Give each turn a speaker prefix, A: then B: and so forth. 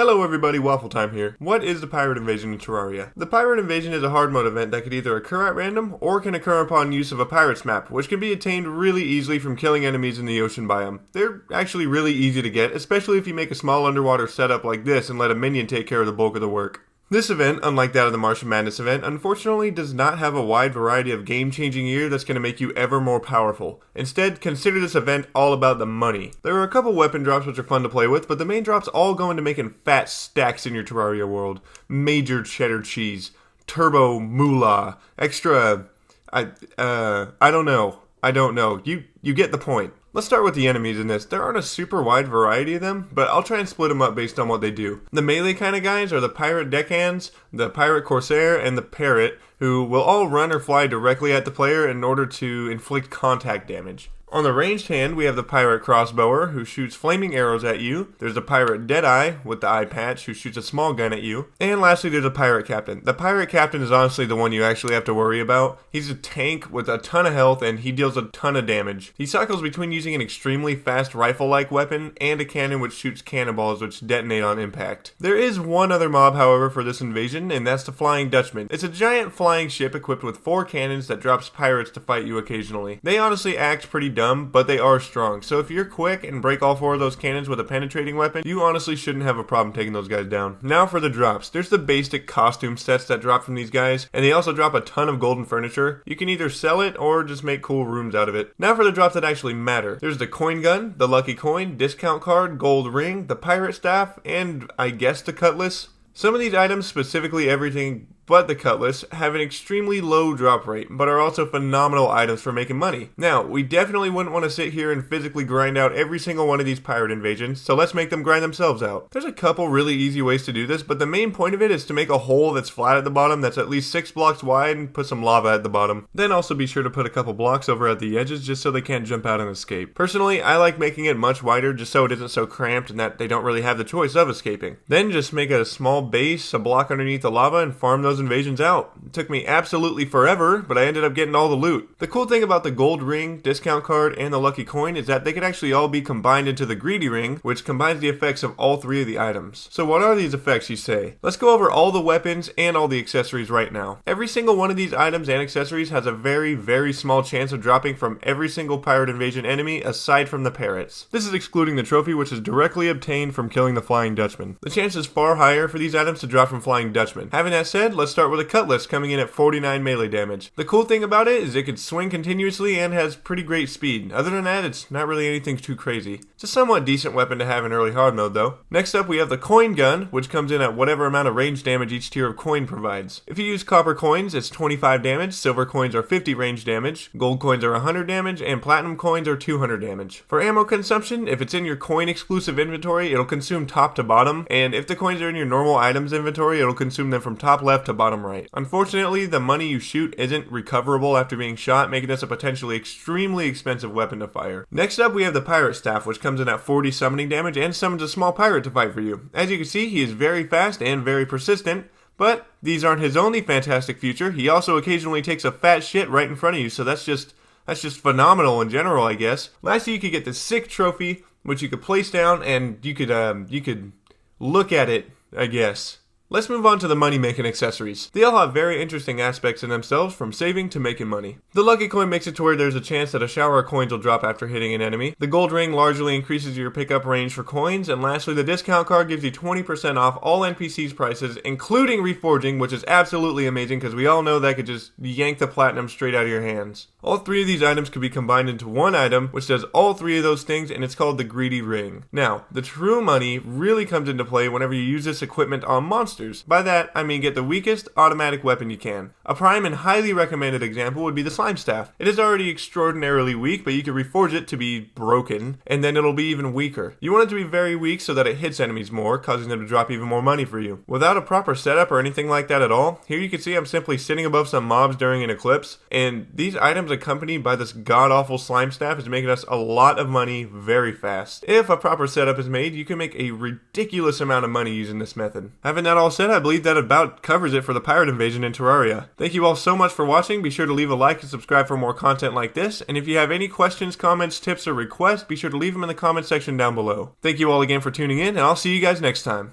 A: Hello everybody, Waffletime here. What is the Pirate Invasion in Terraria? The Pirate Invasion is a hard mode event that could either occur at random, or can occur upon use of a pirate's map, which can be attained really easily from killing enemies in the ocean biome. They're actually really easy to get, especially if you make a small underwater setup like this and let a minion take care of the bulk of the work. This event, unlike that of the Martian Madness event, unfortunately does not have a wide variety of game-changing gear that's going to make you ever more powerful. Instead, consider this event all about the money. There are a couple weapon drops which are fun to play with, but the main drops all go into making fat stacks in your Terraria world. Major cheddar cheese, turbo moolah, extra... I don't know. You get the point. Let's start with the enemies in this. There aren't a super wide variety of them, but I'll try and split them up based on what they do. The melee kind of guys are the pirate deckhands, the pirate corsair, and the parrot, who will all run or fly directly at the player in order to inflict contact damage. On the ranged hand, we have the pirate crossbower, who shoots flaming arrows at you. There's the pirate deadeye, with the eye patch, who shoots a small gun at you. And lastly, there's a pirate captain. The pirate captain is honestly the one you actually have to worry about. He's a tank with a ton of health, and he deals a ton of damage. He cycles between using an extremely fast rifle-like weapon, and a cannon which shoots cannonballs which detonate on impact. There is one other mob, however, for this invasion, and that's the Flying Dutchman. It's a giant flying ship equipped with 4 cannons that drops pirates to fight you occasionally. They honestly act pretty dumb, but they are strong, so if you're quick and break all 4 of those cannons with a penetrating weapon, you honestly shouldn't have a problem taking those guys down. Now for the drops. There's the basic costume sets that drop from these guys, and they also drop a ton of golden furniture. You can either sell it or just make cool rooms out of it. Now for the drops that actually matter. There's the coin gun, the lucky coin, discount card, gold ring, the pirate staff, and I guess the cutlass. Some of these items, specifically everything but the cutlass, have an extremely low drop rate, but are also phenomenal items for making money. Now, we definitely wouldn't want to sit here and physically grind out every single one of these pirate invasions, so let's make them grind themselves out. There's a couple really easy ways to do this, but the main point of it is to make a hole that's flat at the bottom that's at least 6 blocks wide and put some lava at the bottom. Then also be sure to put a couple blocks over at the edges just so they can't jump out and escape. Personally, I like making it much wider just so it isn't so cramped and that they don't really have the choice of escaping. Then just make a small base, a block underneath the lava, and farm those invasions out. It took me absolutely forever, but I ended up getting all the loot. The cool thing about the gold ring, discount card, and the lucky coin is that they can actually all be combined into the greedy ring, which combines the effects of all 3 of the items. So what are these effects, you say? Let's go over all the weapons and all the accessories right now. Every single one of these items and accessories has a very, very small chance of dropping from every single pirate invasion enemy aside from the parrots. This is excluding the trophy, which is directly obtained from killing the Flying Dutchman. The chance is far higher for these items to drop from Flying Dutchman. Having that said, let's start with a cutlass coming in at 49 melee damage. The cool thing about it is it can swing continuously and has pretty great speed. Other than that, it's not really anything too crazy. It's a somewhat decent weapon to have in early hard mode though. Next up we have the coin gun, which comes in at whatever amount of range damage each tier of coin provides. If you use copper coins, it's 25 damage, silver coins are 50 range damage, gold coins are 100 damage, and platinum coins are 200 damage. For ammo consumption, if it's in your coin exclusive inventory, it'll consume top to bottom, and if the coins are in your normal items inventory, it'll consume them from top left to bottom right. Unfortunately, the money you shoot isn't recoverable after being shot, making this a potentially extremely expensive weapon to fire. Next up, we have the pirate staff, which comes in at 40 summoning damage and summons a small pirate to fight for you. As you can see, he is very fast and very persistent, but these aren't his only fantastic feature. He also occasionally takes a fat shit right in front of you, so that's just phenomenal in general, I guess. Lastly, you could get the sick trophy, which you could place down and you could look at it, I guess. Let's move on to the money-making accessories. They all have very interesting aspects in themselves, from saving to making money. The lucky coin makes it to where there's a chance that a shower of coins will drop after hitting an enemy. The gold ring largely increases your pickup range for coins, and lastly, the discount card gives you 20% off all NPCs prices, including reforging, which is absolutely amazing because we all know that could just yank the platinum straight out of your hands. All 3 of these items could be combined into one item, which does all 3 of those things, and it's called the greedy ring. Now, the true money really comes into play whenever you use this equipment on monsters. By that, I mean get the weakest automatic weapon you can. A prime and highly recommended example would be the slime staff. It is already extraordinarily weak, but you can reforge it to be broken, and then it'll be even weaker. You want it to be very weak so that it hits enemies more, causing them to drop even more money for you. Without a proper setup or anything like that at all, here you can see I'm simply sitting above some mobs during an eclipse, and these items accompanied by this god-awful slime staff is making us a lot of money very fast. If a proper setup is made, you can make a ridiculous amount of money using this method. Having that all said, I believe that about covers it for the pirate invasion in Terraria. Thank you all so much for watching. Be sure to leave a like and subscribe for more content like this. And if you have any questions, comments, tips, or requests, be sure to leave them in the comment section down below. Thank you all again for tuning in, and I'll see you guys next time.